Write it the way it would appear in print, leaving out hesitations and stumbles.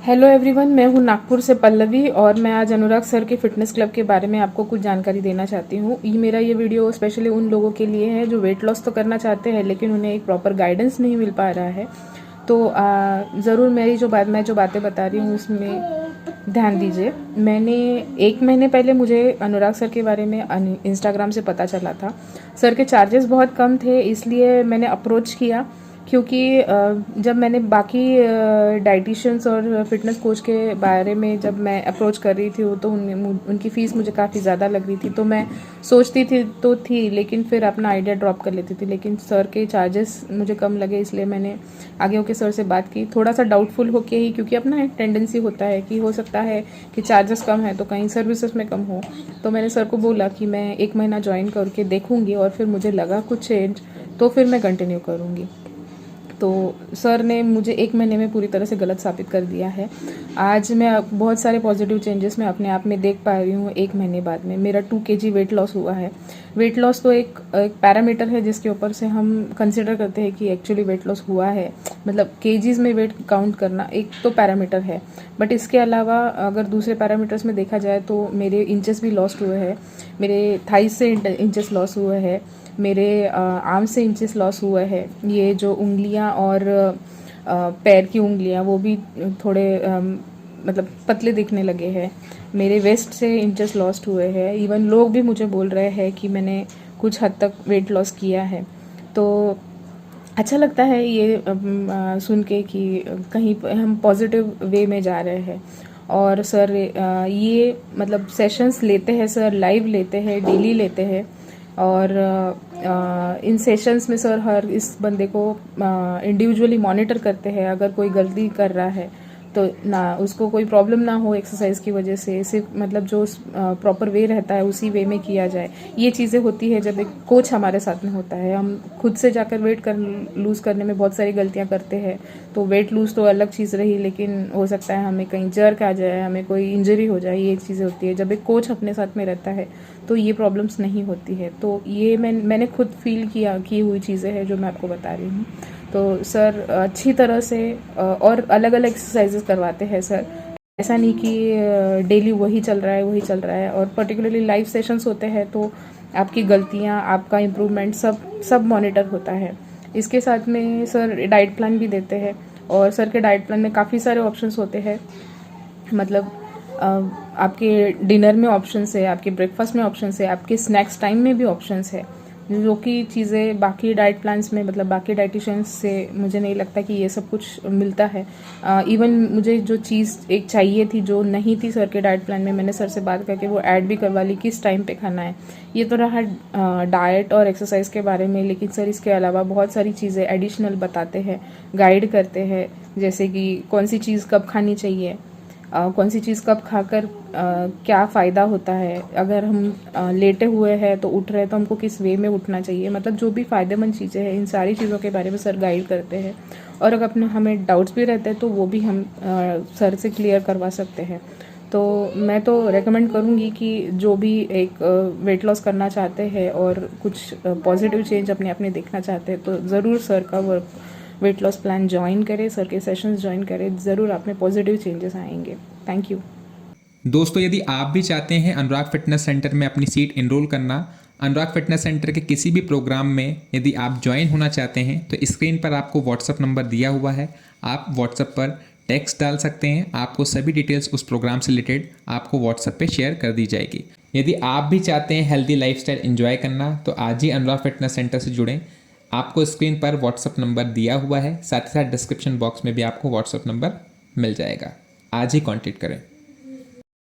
Hello everyone, मैं हूं नागपुर से पल्लवी और मैं आज अनुराग सर के फिटनेस क्लब के बारे में आपको कुछ जानकारी देना चाहती हूं। मेरा ये वीडियो स्पेशली उन लोगों के लिए है जो वेट लॉस तो करना चाहते हैं लेकिन उन्हें एक प्रॉपर गाइडेंस नहीं मिल पा रहा है। तो ज़रूर मैं जो बातें बता रही हूँ उसमें ध्यान दीजिए। मैंने 1 महीने पहले मुझे अनुराग सर के बारे में इंस्टाग्राम से पता चला था। सर के चार्जेस बहुत कम थे, इसलिए मैंने अप्रोच किया, क्योंकि जब मैंने बाकी डाइटिशियंस और फिटनेस कोच के बारे में जब मैं अप्रोच कर रही थी तो उनकी फ़ीस मुझे काफ़ी ज़्यादा लग रही थी। तो मैं सोचती थी लेकिन फिर अपना आइडिया ड्रॉप कर लेती थी। लेकिन सर के चार्जेस मुझे कम लगे, इसलिए मैंने आगे होकर सर से बात की, थोड़ा सा डाउटफुल होके ही, क्योंकि अपना एक टेंडेंसी होता है कि हो सकता है कि चार्जेस कम है तो कहीं सर्विसेज में कम हो। तो मैंने सर को बोला कि मैं 1 महीना ज्वाइन करके देखूँगी और फिर मुझे लगा कुछ चेंज तो फिर मैं कंटिन्यू करूँगी। तो सर ने मुझे 1 महीने में पूरी तरह से गलत साबित कर दिया है। आज मैं बहुत सारे पॉजिटिव चेंजेस मैं अपने आप में देख पा रही हूँ। 1 महीने बाद में मेरा 2 kg वेट लॉस हुआ है। वेट लॉस तो एक पैरामीटर है जिसके ऊपर से हम कंसिडर करते हैं कि एक्चुअली वेट लॉस हुआ है, मतलब केजीज में वेट काउंट करना एक तो पैरामीटर है। बट इसके अलावा अगर दूसरे पैरामीटर्स में देखा जाए तो मेरे इंचेस भी लॉस्ट हुए हैं, मेरे थाइस से इंचेस लॉस हुए हैं, मेरे आर्म से इंचेस लॉस हुए हैं। ये जो उंगलियां और पैर की उंगलियां वो भी थोड़े मतलब पतले दिखने लगे हैं। मेरे वेस्ट से इंचेस लॉस्ट हुए हैं। इवन लोग भी मुझे बोल रहे हैं कि मैंने कुछ हद तक वेट लॉस किया है। तो अच्छा लगता है ये सुन के कि कहीं हम पॉजिटिव वे में जा रहे हैं। और सर ये मतलब सेशंस लेते हैं, सर लाइव लेते हैं, डेली लेते हैं। और इन सेशंस में सर हर इस बंदे को इंडिविजुअली मॉनिटर करते हैं। अगर कोई गलती कर रहा है तो ना उसको कोई प्रॉब्लम ना हो एक्सरसाइज की वजह से, सिर्फ मतलब जो प्रॉपर वे रहता है उसी वे में किया जाए। ये चीज़ें होती है जब एक कोच हमारे साथ में होता है। हम खुद से जाकर वेट लूज़ करने में बहुत सारी गलतियां करते हैं। तो वेट लूज़ तो अलग चीज़ रही, लेकिन हो सकता है हमें कहीं जर्क आ जाए, हमें कोई इंजरी हो जाए, ये चीज़ें होती है। जब एक कोच अपने साथ में रहता है तो ये प्रॉब्लम्स नहीं होती है। तो ये मैंने खुद फील की हुई चीज़ें हैं जो मैं आपको बता रही हूँ। तो सर अच्छी तरह से और अलग अलग एक्सरसाइजेस करवाते हैं सर। ऐसा नहीं कि डेली वही चल रहा है। और पर्टिकुलरली लाइव सेशंस होते हैं तो आपकी गलतियाँ, आपका इम्प्रूवमेंट सब मॉनिटर होता है। इसके साथ में सर डाइट प्लान भी देते हैं और सर के डाइट प्लान में काफ़ी सारे ऑप्शंस होते हैं। मतलब आपके डिनर में ऑप्शंस है, आपके ब्रेकफास्ट में ऑप्शंस है, आपके स्नैक्स टाइम में भी ऑप्शंस है, जो कि चीज़ें बाकी डाइट प्लान्स में, मतलब बाकी डाइटिशियंस से मुझे नहीं लगता कि ये सब कुछ मिलता है। इवन मुझे जो चीज़ एक चाहिए थी जो नहीं थी सर के डाइट प्लान में, मैंने सर से बात करके वो ऐड भी करवा ली, किस टाइम पे खाना है। ये तो रहा डाइट और एक्सरसाइज के बारे में, लेकिन सर इसके अलावा बहुत सारी चीज़ें एडिशनल बताते हैं, गाइड करते हैं, जैसे कि कौन सी चीज़ कब खानी चाहिए, कौन सी चीज़ कब खाकर क्या फ़ायदा होता है। अगर हम लेटे हुए हैं तो उठ रहे हैं तो हमको किस वे में उठना चाहिए, मतलब जो भी फ़ायदेमंद चीज़ें हैं इन सारी चीज़ों के बारे में सर गाइड करते हैं। और अगर अपने हमें डाउट्स भी रहते हैं तो वो भी हम सर से क्लियर करवा सकते हैं। तो मैं तो रेकमेंड करूँगी कि जो भी एक वेट लॉस करना चाहते हैं और कुछ पॉजिटिव चेंज अपने आप में देखना चाहते हैं तो ज़रूर सर का वेट लॉस प्लान ज्वाइन करें, सर के सेशंस ज्वाइन करें। ज़रूर आप में पॉजिटिव चेंजेस आएंगे। Thank you. दोस्तों, यदि आप भी चाहते हैं अनुराग फिटनेस सेंटर में अपनी सीट इनरोल करना, अनुराग फिटनेस सेंटर के किसी भी प्रोग्राम में यदि आप ज्वाइन होना चाहते हैं तो स्क्रीन पर आपको व्हाट्सअप नंबर दिया हुआ है। आप व्हाट्सअप पर टेक्स्ट डाल सकते हैं, आपको सभी डिटेल्स उस प्रोग्राम से रिलेटेड आपको व्हाट्सअप पे शेयर कर दी जाएगी। यदि आप भी चाहते हैं हेल्दी लाइफस्टाइल एंजॉय करना तो आज ही अनुराग फिटनेस सेंटर से जुड़ें। आपको स्क्रीन पर व्हाट्सअप नंबर दिया हुआ है, साथ ही साथ डिस्क्रिप्शन बॉक्स में भी आपको व्हाट्सअप नंबर मिल जाएगा। आज ही कॉन्टेक्ट करें।